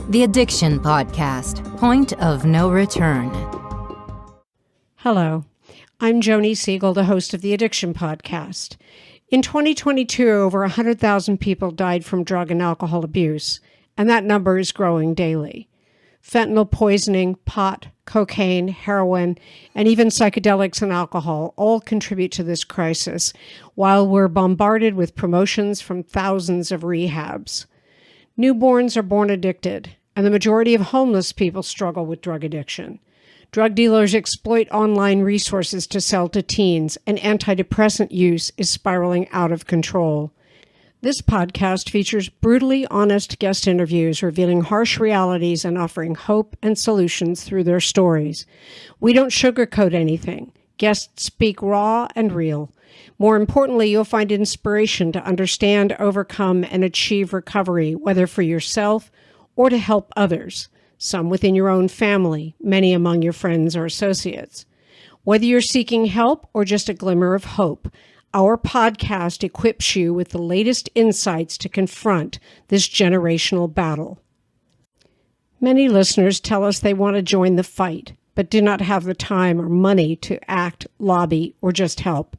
The Addiction Podcast, Point of No Return. Hello, I'm Joni Siegel, the host of the Addiction Podcast. In 2022, over 100,000 people died from drug and alcohol abuse, and that number is growing daily. Fentanyl poisoning, pot, cocaine, heroin, and even psychedelics and alcohol all contribute to this crisis, while we're bombarded with promotions from thousands of rehabs. Newborns are born addicted, and the majority of homeless people struggle with drug addiction. Drug dealers exploit online resources to sell to teens, and antidepressant use is spiraling out of control. This podcast features brutally honest guest interviews revealing harsh realities and offering hope and solutions through their stories. We don't sugarcoat anything. Guests speak raw and real. More importantly, you'll find inspiration to understand, overcome, and achieve recovery, whether for yourself or to help others, some within your own family, many among your friends or associates. Whether you're seeking help or just a glimmer of hope, our podcast equips you with the latest insights to confront this generational battle. Many listeners tell us they want to join the fight, but do not have the time or money to act, lobby, or just help.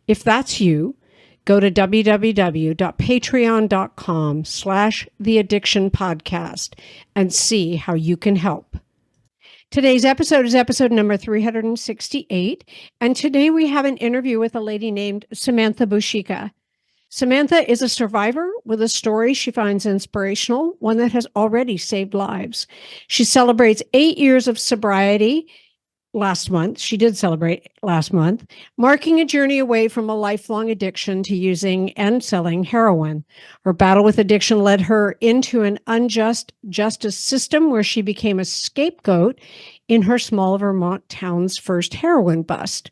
If that's you, go to www.patreon.com/theaddictionpodcast and see how you can help. Today's episode is episode number 368, and today we have an interview with a lady named Samantha Bushika. Samantha is a survivor with a story she finds inspirational, one that has already saved lives. She celebrates 8 years of sobriety last month. She did celebrate last month, marking a journey away from a lifelong addiction to using and selling heroin. Her battle with addiction led her into an unjust justice system where she became a scapegoat in her small Vermont town's first heroin bust.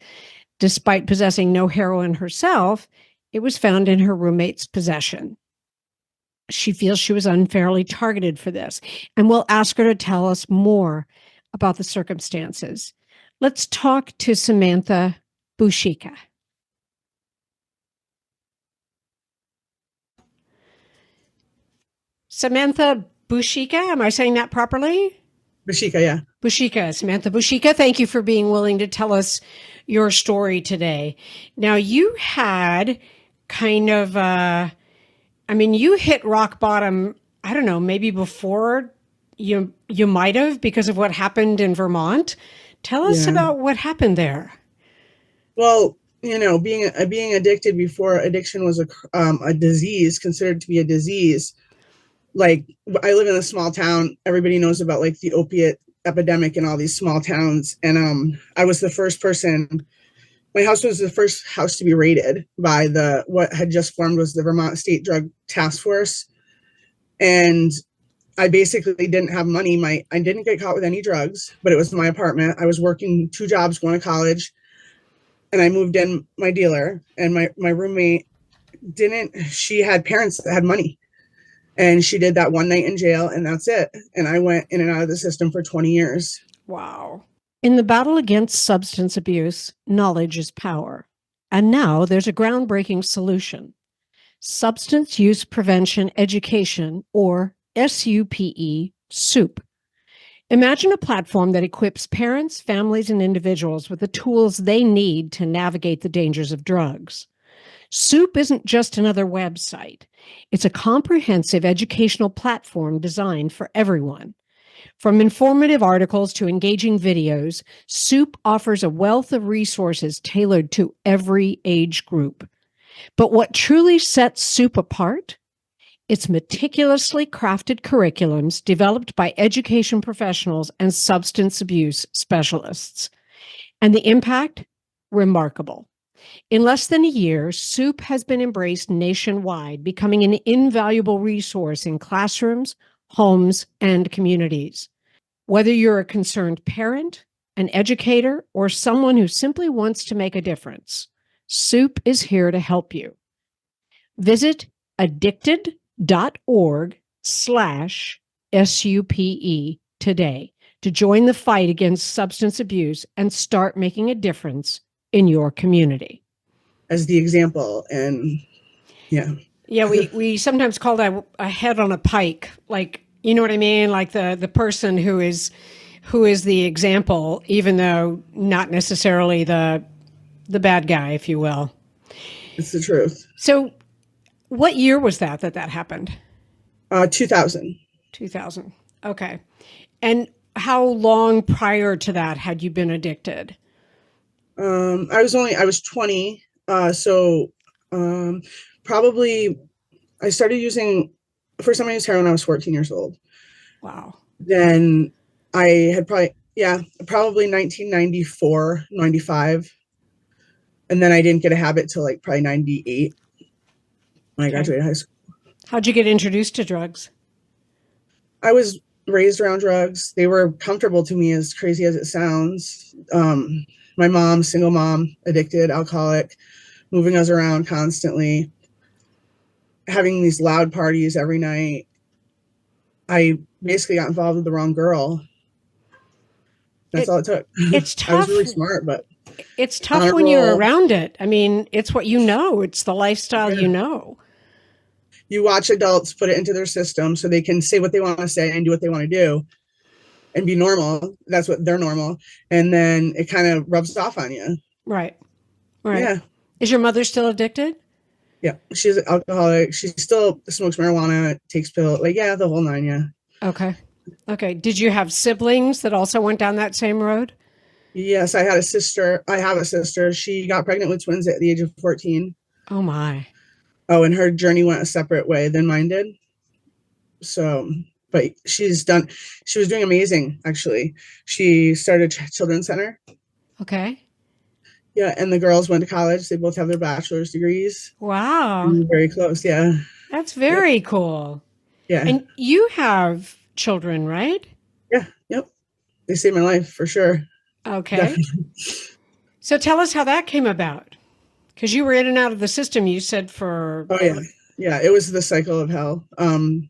Despite possessing no heroin herself, it was found in her roommate's possession. She feels she was unfairly targeted for this, and we'll ask her to tell us more about the circumstances. Let's talk to Samantha Bushika. Samantha Bushika, am I saying that properly? Bushika, yeah. Bushika, Samantha Bushika, thank you for being willing to tell us your story today. Now, you had kind of, you hit rock bottom, I don't know, maybe before you might have because of what happened in Vermont. Tell us about what happened there. Well, being addicted before addiction was a disease, considered to be a disease. Like, I live in a small town. Everybody knows about like the opiate epidemic in all these small towns. And I was the first person. My house was the first house to be raided by what had just formed was the Vermont State Drug Task Force. And I basically didn't have money. I didn't get caught with any drugs, but it was my apartment. I was working 2 jobs, going to college, and I moved in my dealer, and my roommate she had parents that had money, and she did that one night in jail, and that's it. And I went in and out of the system for 20 years. Wow. In the battle against substance abuse, knowledge is power. And now there's a groundbreaking solution. Substance Use Prevention Education, or SUPE, SOUP. Imagine a platform that equips parents, families, and individuals with the tools they need to navigate the dangers of drugs. SOUP isn't just another website. It's a comprehensive educational platform designed for everyone. From informative articles to engaging videos, SOUP offers a wealth of resources tailored to every age group. But what truly sets SOUP apart? Its meticulously crafted curriculums developed by education professionals and substance abuse specialists. And the impact? Remarkable. In less than a year, SOUP has been embraced nationwide, becoming an invaluable resource in classrooms, homes, and communities. Whether you're a concerned parent, an educator, or someone who simply wants to make a difference, SOUP is here to help you. Visit addicted.org/SUPE today to join the fight against substance abuse and start making a difference in your community. As the example, and we sometimes call that a head on a pike. Like, You know what I mean? Like the person who is the example, even though not necessarily the bad guy, if you will. It's the truth. So what year was that happened? 2000. 2000. Okay. And how long prior to that had you been addicted? I was 20. Probably I started using, first time I used heroin, I was 14 years old. Wow. Then I had probably 1994, 95. And then I didn't get a habit till like probably 98 when I graduated high school. How'd you get introduced to drugs? I was raised around drugs. They were comfortable to me, as crazy as it sounds. My mom, single mom, addicted, alcoholic, moving us around constantly, having these loud parties every night. I basically got involved with the wrong girl. That's all it took. It's tough. I was really smart, but it's tough when you're around it. I mean, it's what you know. It's the lifestyle you know. You watch adults put it into their system so they can say what they want to say and do what they want to do and be normal. That's what they're normal. And then it kind of rubs off on you. Right. Right. Yeah. Is your mother still addicted? Yeah. She's an alcoholic. She still smokes marijuana, takes pills. Like, yeah, the whole nine. Yeah. Okay. Okay. Did you have siblings that also went down that same road? Yes. I have a sister. She got pregnant with twins at the age of 14. Oh my. Oh, and her journey went a separate way than mine did. So, but she was doing amazing, actually. She started a children's center. Okay. Yeah, and the girls went to college. They both have their bachelor's degrees. Wow. Very close, yeah. That's very cool. Yeah. And you have children, right? Yeah, yep. They saved my life, for sure. Okay. Definitely. So tell us how that came about. Because you were in and out of the system, you said for... Oh, yeah. Yeah, it was the cycle of hell. The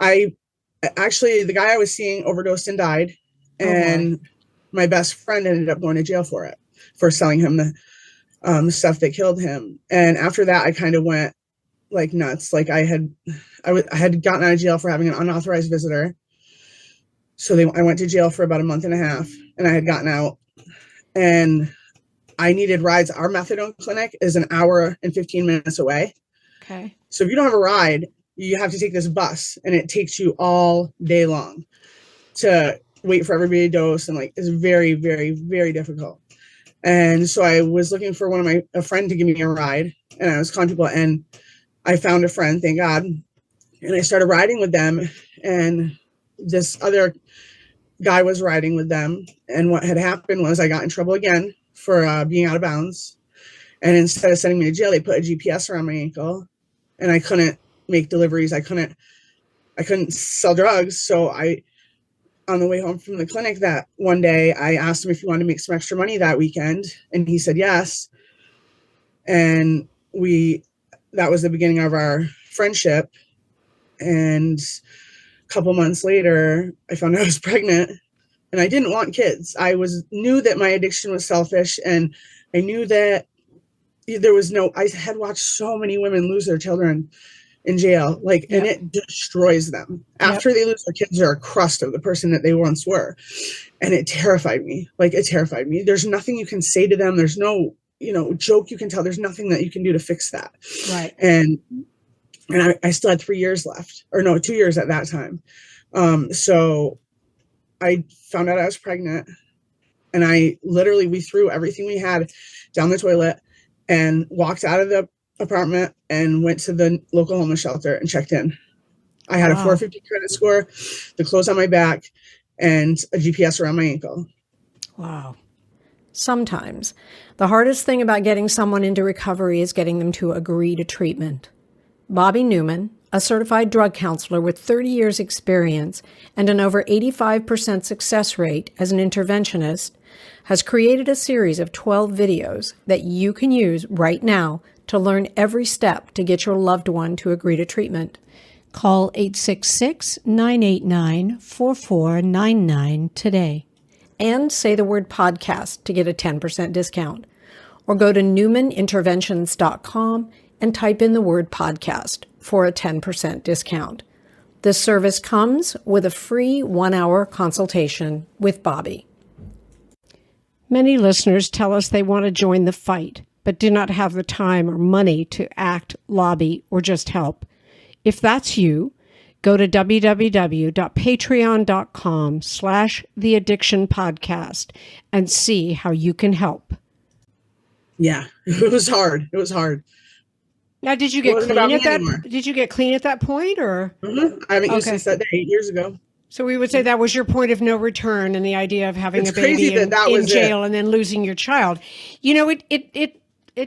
guy I was seeing overdosed and died. And my best friend ended up going to jail for it, for selling him the stuff that killed him. And after that, I kind of went like nuts. Like I had gotten out of jail for having an unauthorized visitor. So I went to jail for about a month and a half, and I had gotten out, and I needed rides. Our methadone clinic is an hour and 15 minutes away. Okay. So if you don't have a ride, you have to take this bus, and it takes you all day long to wait for everybody to dose. And like, it's very, very, very difficult. And so I was looking for a friend to give me a ride, and I was calling people, and I found a friend, thank God. And I started riding with them, and this other guy was riding with them. And what had happened was I got in trouble again for being out of bounds. And instead of sending me to jail, they put a GPS around my ankle, and I couldn't make deliveries. I couldn't sell drugs. So on the way home from the clinic that one day, I asked him if he wanted to make some extra money that weekend. And he said, yes. And that was the beginning of our friendship. And a couple months later, I found out I was pregnant, and I didn't want kids. I knew that my addiction was selfish, and I knew that I had watched so many women lose their children in jail, and it destroys them. After they lose their kids, they're a crust of the person that they once were. And it terrified me. There's nothing you can say to them. There's no, joke you can tell. There's nothing that you can do to fix that. Right. And I still had 3 years left, or no, 2 years at that time. So I found out I was pregnant, and we threw everything we had down the toilet and walked out of the apartment and went to the local homeless shelter and checked in. I had a 450 credit score, the clothes on my back, and a GPS around my ankle. Wow. Sometimes the hardest thing about getting someone into recovery is getting them to agree to treatment. Bobby Newman, a certified drug counselor with 30 years experience and an over 85% success rate as an interventionist, has created a series of 12 videos that you can use right now to learn every step to get your loved one to agree to treatment. Call 866-989-4499 today and say the word podcast to get a 10% discount. Or go to newmaninterventions.com and type in the word podcast for a 10% discount. The service comes with a free 1-hour consultation with Bobby. Many listeners tell us they want to join the fight, but do not have the time or money to act, lobby, or just help. If that's you, go to www.patreon.com/theaddictionpodcast and see how you can help. Yeah, it was hard. It was hard. Now, did you get clean at that? Did you get clean at that point, or? Mm-hmm. I haven't used since that day 8 years ago. So we would say that was your point of no return, and the idea of having a baby in jail and then losing your child. You know, it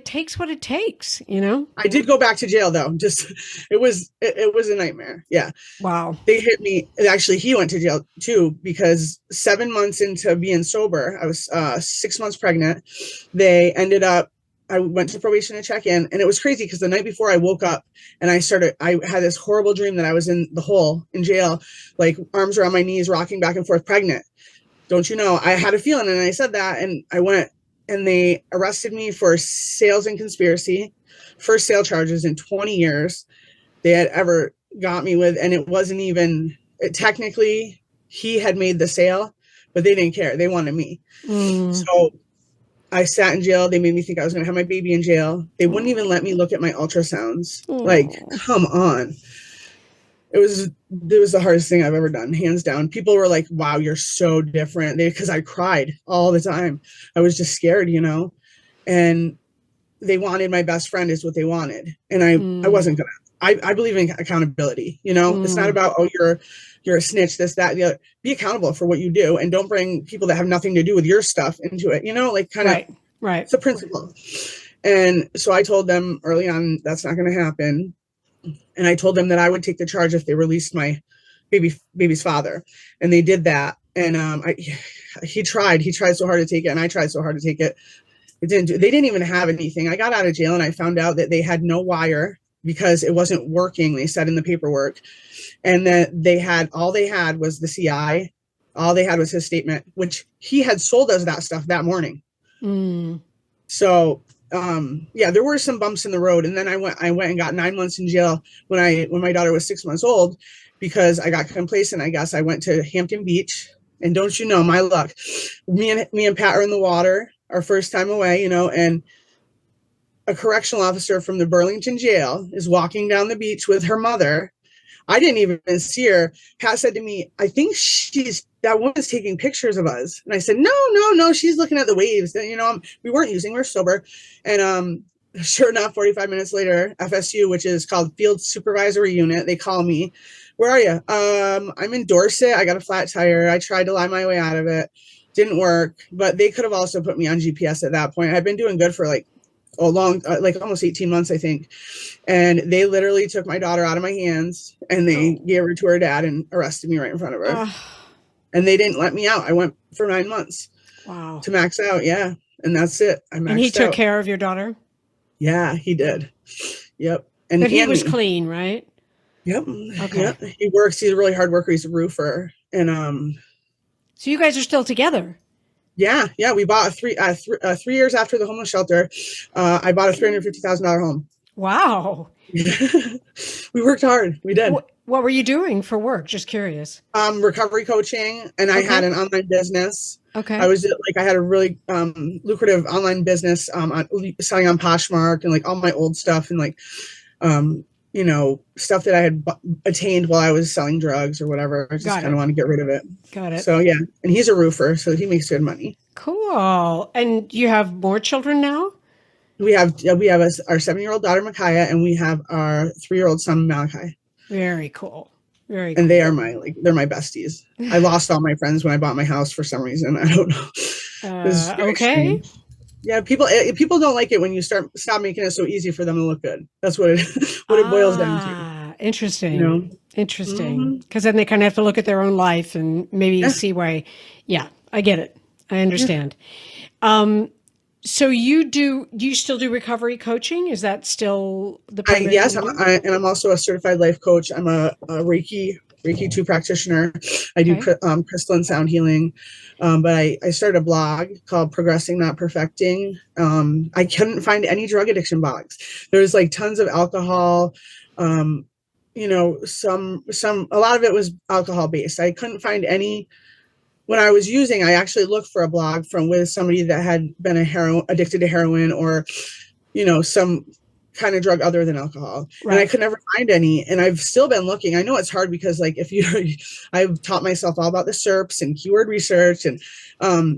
takes what it takes. You know. I did go back to jail though. Just it was a nightmare. Yeah. Wow. They hit me. Actually, he went to jail too because 7 months into being sober, I was 6 months pregnant. They ended up. I went to probation to check in, and it was crazy because the night before I woke up and I had this horrible dream that I was in the hole in jail, like arms around my knees, rocking back and forth, pregnant. Don't you know? I had a feeling, and I said that, and I went, and they arrested me for sales and conspiracy, first sale charges in 20 years they had ever got me with. And it wasn't even, technically he had made the sale, but they didn't care. They wanted me. So I sat in jail. They made me think I was going to have my baby in jail. They wouldn't even let me look at my ultrasounds. Like, come on. It was the hardest thing I've ever done, hands down. People were like, wow, you're so different. Because I cried all the time. I was just scared, you know, and they wanted my best friend is what they wanted. And I wasn't going to. I believe in accountability. You know, it's not about, oh, you're a snitch, this, that, the other. Be accountable for what you do, and don't bring people that have nothing to do with your stuff into it. You know, like kind of right. It's a principle. And so I told them early on that's not going to happen. And I told them that I would take the charge if they released my baby's father, and they did that. And he tried so hard to take it, and I tried so hard to take it. They didn't even have anything. I got out of jail and I found out that they had no wire because it wasn't working. They said in the paperwork, and that all they had was the CI. All they had was his statement, which he had sold us that stuff that morning. So, there were some bumps in the road. And then I went and got 9 months in jail when my daughter was 6 months old, because I got complacent. I guess I went to Hampton Beach, and don't you know my luck, me and Pat are in the water, our first time away, you know, and a correctional officer from the Burlington jail is walking down the beach with her mother. I didn't even see her. Pat said to me, I think that woman's taking pictures of us. And I said, no, she's looking at the waves. And, you know, we we're sober. And sure enough, 45 minutes later, FSU, which is called Field Supervisory Unit, they call me. Where are you? I'm in Dorset. I got a flat tire. I tried to lie my way out of it. Didn't work. But they could have also put me on GPS at that point. I've been doing good for like almost 18 months, I think. And they literally took my daughter out of my hands, and they gave her to her dad and arrested me right in front of her. And they didn't let me out. I went for 9 months. Wow. To max out. Yeah. And that's it. I maxed out. And he took care of your daughter? Yeah, he did. Yep. But he was clean, right? Yep. Okay. Yep. He works. He's a really hard worker. He's a roofer. And so you guys are still together? Yeah. We bought 3 years after the homeless shelter. I bought a $350,000 home. Wow. We worked hard. We did. What were you doing for work? Just curious. Recovery coaching, and I had an online business. Okay. I had a really lucrative online business selling on Poshmark and like all my old stuff and like you know, stuff that I had attained while I was selling drugs or whatever. I just kind of want to get rid of it. Got it. So yeah, and he's a roofer, so he makes good money. Cool. And you have more children now? We have our 7-year-old daughter Micaiah, and we have our 3-year-old son Malachi. Very cool. Very cool. And they are they're my besties. I lost all my friends when I bought my house for some reason. I don't know. Okay. Strange. Yeah, people don't like it when you stop making it so easy for them to look good. That's what it boils down to. Interesting. You know? Interesting. Because then they kind of have to look at their own life and maybe see why. Yeah, I get it. I understand. Yeah. So you still do recovery coaching? Is that still the program? Yes, and I'm also a certified life coach. I'm a Reiki 2 practitioner. I do crystalline sound healing. But I started a blog called Progressing Not Perfecting. I couldn't find any drug addiction blogs. There's like tons of alcohol, a lot of it was alcohol based. I couldn't find any. When I was using, I actually looked for a blog with somebody that had been addicted to heroin or, some kind of drug other than alcohol. Right. And I could never find any. And I've still been looking. I know it's hard because like I've taught myself all about the SERPs and keyword research. And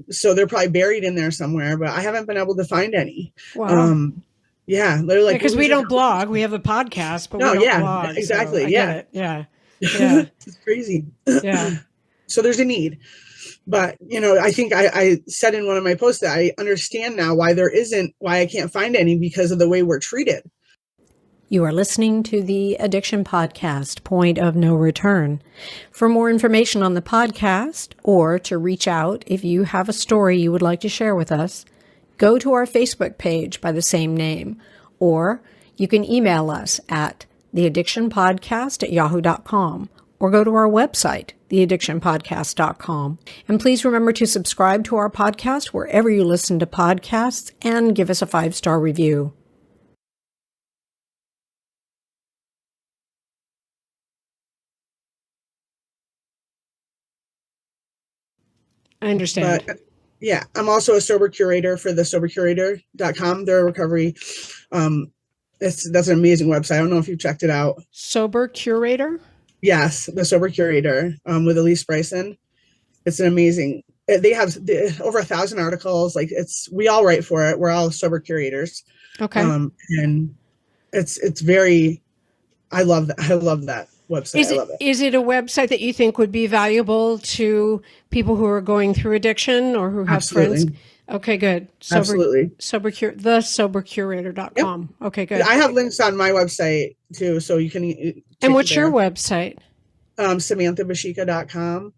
so they're probably buried in there somewhere, but I haven't been able to find any. Wow. Yeah. They're like, because we don't blog. We have a podcast, but we don't blog. Exactly. So I yeah. get it. Yeah. It's crazy. Yeah. So there's a need. But, I think I said in one of my posts that I understand now why I can't find any because of the way we're treated. You are listening to the Addiction Podcast, Point of No Return. For more information on the podcast or to reach out if you have a story you would like to share with us, go to our Facebook page by the same name, or you can email us at theaddictionpodcast@yahoo.com. or go to our website, theaddictionpodcast.com. And please remember to subscribe to our podcast wherever you listen to podcasts and give us a 5-star review. I understand. But, yeah, I'm also a sober curator for the sobercurator.com. They're a recovery. That's an amazing website. I don't know if you've checked it out. Sober curator? Yes, the Sober Curator with Elise Bryson. It's an amazing. They have over 1,000 articles. Like we all write for it. We're all sober curators. Okay. And it's very. I love that. I love that website. I love it. Is it a website that you think would be valuable to people who are going through addiction or who have Absolutely. friends? Okay, good. Absolutely. Thesobercurator.com. Yep. Okay, good. I have links on my website too, so you can. And what's your website? SamanthaBushika.com.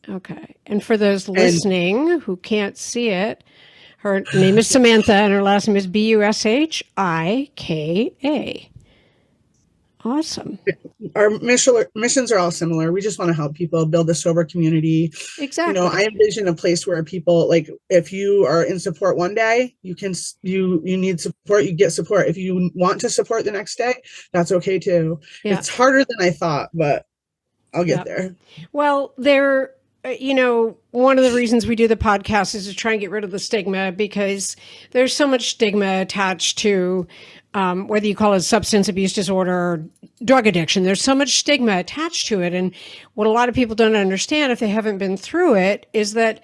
Okay. And for those listening who can't see it, her name is Samantha and her last name is Bushika. Awesome. Our missions are all similar. We just want to help people build a sober community. Exactly. I envision a place where people, like, if you are in support one day, you need support, you get support. If you want to support the next day, that's okay too. Yeah. It's harder than I thought, but I'll get there. Well, one of the reasons we do the podcast is to try and get rid of the stigma, because there's so much stigma attached to whether you call it substance abuse disorder or drug addiction. There's so much stigma attached to it. And what a lot of people don't understand if they haven't been through it is that,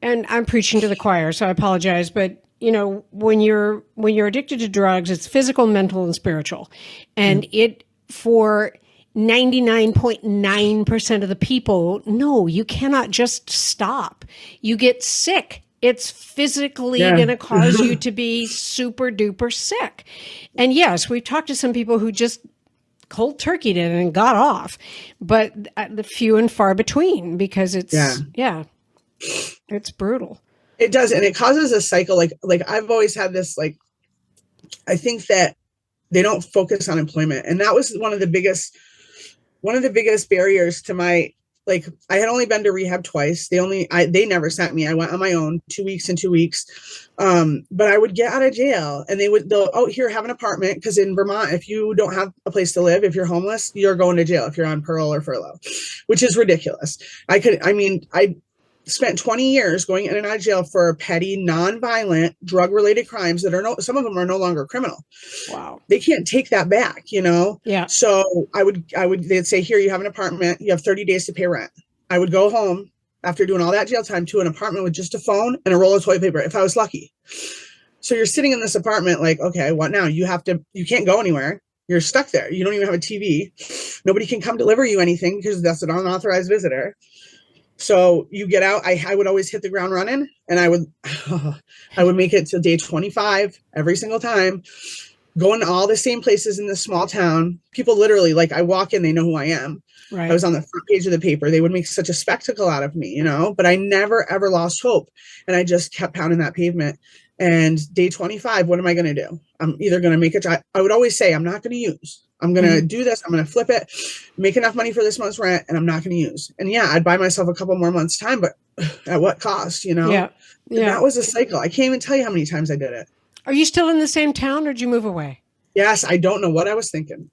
and I'm preaching to the choir, so I apologize, but when you're addicted to drugs, it's physical, mental, and spiritual. And it, for 99.9% of the people, no, you cannot just stop. You get sick. It's physically going to cause you to be super duper sick. And yes, we've talked to some people who just cold turkeyed it and got off, but the few and far between, because it's brutal. It does. And it causes a cycle. Like I've always had this, like, I think that they don't focus on employment. And that was one of the biggest barriers to my, like, I had only been to rehab twice. They never sent me. I went on my own 2 weeks and 2 weeks. But I would get out of jail and they'll here, have an apartment. Because in Vermont, if you don't have a place to live, if you're homeless, you're going to jail if you're on parole or furlough, which is ridiculous. I spent 20 years going in and out of jail for petty, non-violent, drug-related crimes that some of them are no longer criminal. Wow. They can't take that back, Yeah. So they'd say, here, you have an apartment, you have 30 days to pay rent. I would go home after doing all that jail time to an apartment with just a phone and a roll of toilet paper, if I was lucky. So you're sitting in this apartment like, okay, what now? You can't go anywhere. You're stuck there. You don't even have a TV. Nobody can come deliver you anything because that's an unauthorized visitor. So you get out. I would always hit the ground running, and I would make it to day 25 every single time, going to all the same places in this small town. People literally, like, I walk in, they know who I am. Right. I was on the front page of the paper. They would make such a spectacle out of me, but I never, ever lost hope. And I just kept pounding that pavement. And day 25, what am I going to do? I'm either going to make it. I would always say, I'm not going to use. I'm going to do this. I'm going to flip it, make enough money for this month's rent, and I'm not going to use. And I'd buy myself a couple more months' time, but at what cost, Yeah. That was a cycle. I can't even tell you how many times I did it. Are you still in the same town, or did you move away? Yes. I don't know what I was thinking.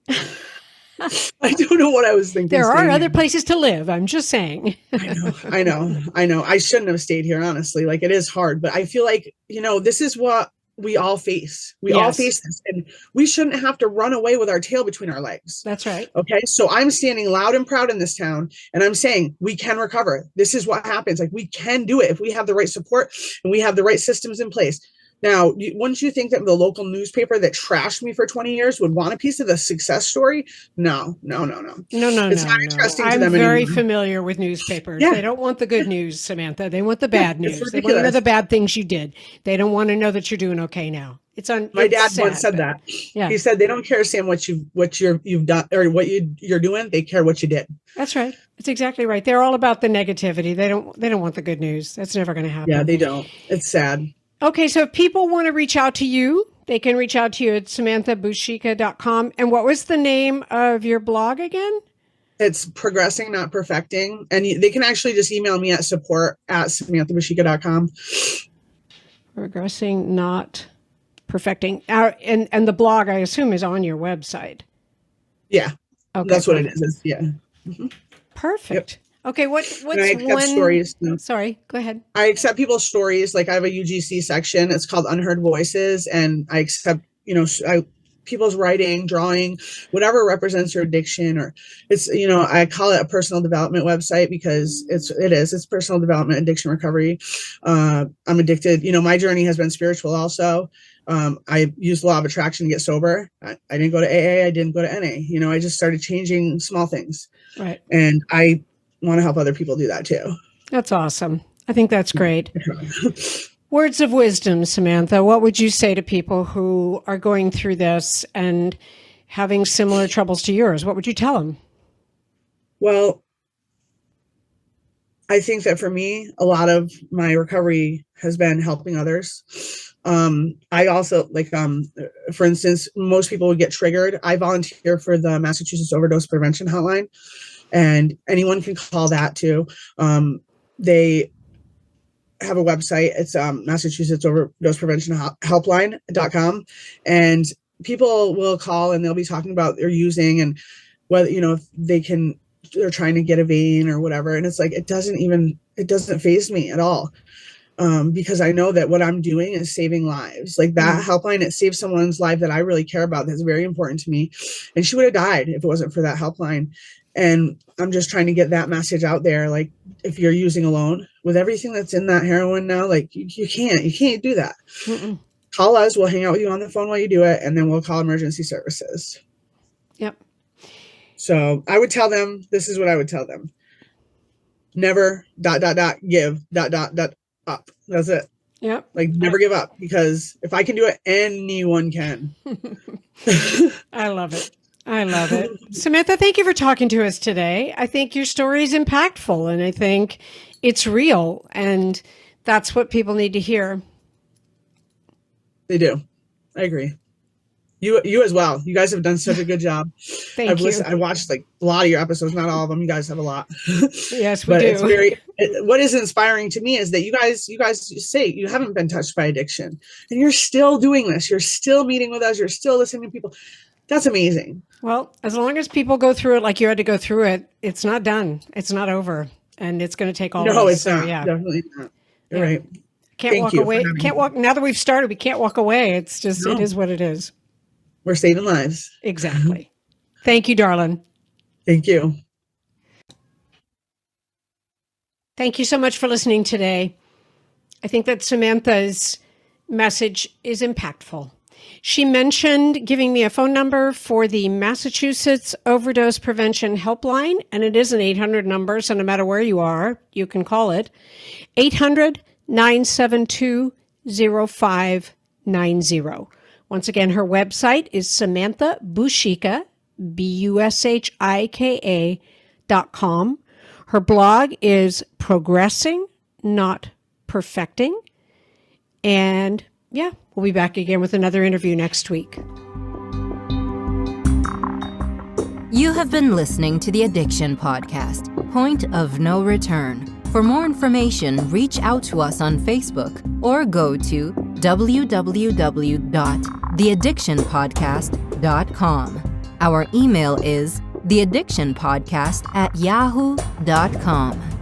I don't know what I was thinking. There are staying other here. places to live. I'm just saying. I know. I shouldn't have stayed here, honestly. Like, it is hard, but I feel like, this is what we all face. We all Yes. face this, and we shouldn't have to run away with our tail between our legs. That's right. Okay. So I'm standing loud and proud in this town, and I'm saying we can recover. This is what happens. Like, we can do it if we have the right support and we have the right systems in place. Now, wouldn't you think that the local newspaper that trashed me for 20 years would want a piece of the success story? No. It's not interesting to them I'm very anymore. familiar with newspapers. Yeah. They don't want the good news, Samantha. They want the bad news. They want to know ridiculous. the bad things you did. They don't want to know that you're doing okay now. My dad once said that. Yeah. He said they don't care, Sam, what you've done or what you're doing. They care what you did. That's right. That's exactly right. They're all about the negativity. They don't want the good news. That's never going to happen. Yeah, they don't. It's sad. Okay, so if people want to reach out to you, they can reach out to you at samanthabushika.com. And what was the name of your blog again? It's Progressing, Not Perfecting. And they can actually just email me at support@samanthabushika.com. Progressing, Not Perfecting. And the blog, I assume, is on your website. Yeah, Okay, that's what it is. Yeah. Mm-hmm. Perfect. Yep. Okay, what's And I accept one stories. Sorry, go ahead. I accept people's stories. Like, I have a UGC section. It's called Unheard Voices, and I accept, people's writing, drawing, whatever represents your addiction, or it's, I call it a personal development website because it's personal development, addiction recovery. I'm addicted. My journey has been spiritual also. I used law of attraction to get sober. I didn't go to AA. I didn't go to NA. I just started changing small things. Right. And I want to help other people do that too. That's awesome. I think that's great. Words of wisdom, Samantha. What would you say to people who are going through this and having similar troubles to yours? What would you tell them? Well, I think that for me, a lot of my recovery has been helping others. I also for instance, most people would get triggered. I volunteer for the Massachusetts Overdose Prevention Hotline, and anyone can call that too. They have a website. It's Massachusetts Overdose Prevention Helpline.com, and people will call and they'll be talking about their using and whether, if they're trying to get a vein or whatever. And it's like, it doesn't faze me at all. Because I know that what I'm doing is saving lives. Like, that helpline, it saves someone's life that I really care about. That's very important to me. And she would have died if it wasn't for that helpline. And I'm just trying to get that message out there. Like, if you're using alone with everything that's in that heroin now, like, you can't do that. Mm-mm. Call us. We'll hang out with you on the phone while you do it. And then we'll call emergency services. Yep. So I would tell them, this is what I would tell them. Never ... give ... up. That's it. Yep. Like, never give up, because if I can do it, anyone can. I love it. Samantha, thank you for talking to us today. I think your story is impactful, and I think it's real, and that's what people need to hear. They do. I agree. You as well. You guys have done such a good job. Thank you. I watched a lot of your episodes, not all of them. You guys have a lot. Yes, we but do. What is inspiring to me is that you guys say you haven't been touched by addiction, and you're still doing this. You're still meeting with us. You're still listening to people. That's amazing. Well, as long as people go through it like you had to go through it, it's not done. It's not over, and it's going to take all. No, of us. it's not. Yeah. Definitely not. You're right. Can't walk away. Can't walk. Now that we've started, we can't walk away. It's just, It is what it is. We're saving lives. Exactly. Thank you, darling. Thank you. Thank you so much for listening today. I think that Samantha's message is impactful. She mentioned giving me a phone number for the Massachusetts Overdose Prevention Helpline, and it is an 800 number, so no matter where you are, you can call it. 800-972-0590. Once again, her website is Samantha Bushika, BUSHIKA.com. Her blog is Progressing, Not Perfecting. And yeah, we'll be back again with another interview next week. You have been listening to the Addiction Podcast, Point of No Return. For more information, reach out to us on Facebook or go to www.theaddictionpodcast.com. Our email is theaddictionpodcast@yahoo.com.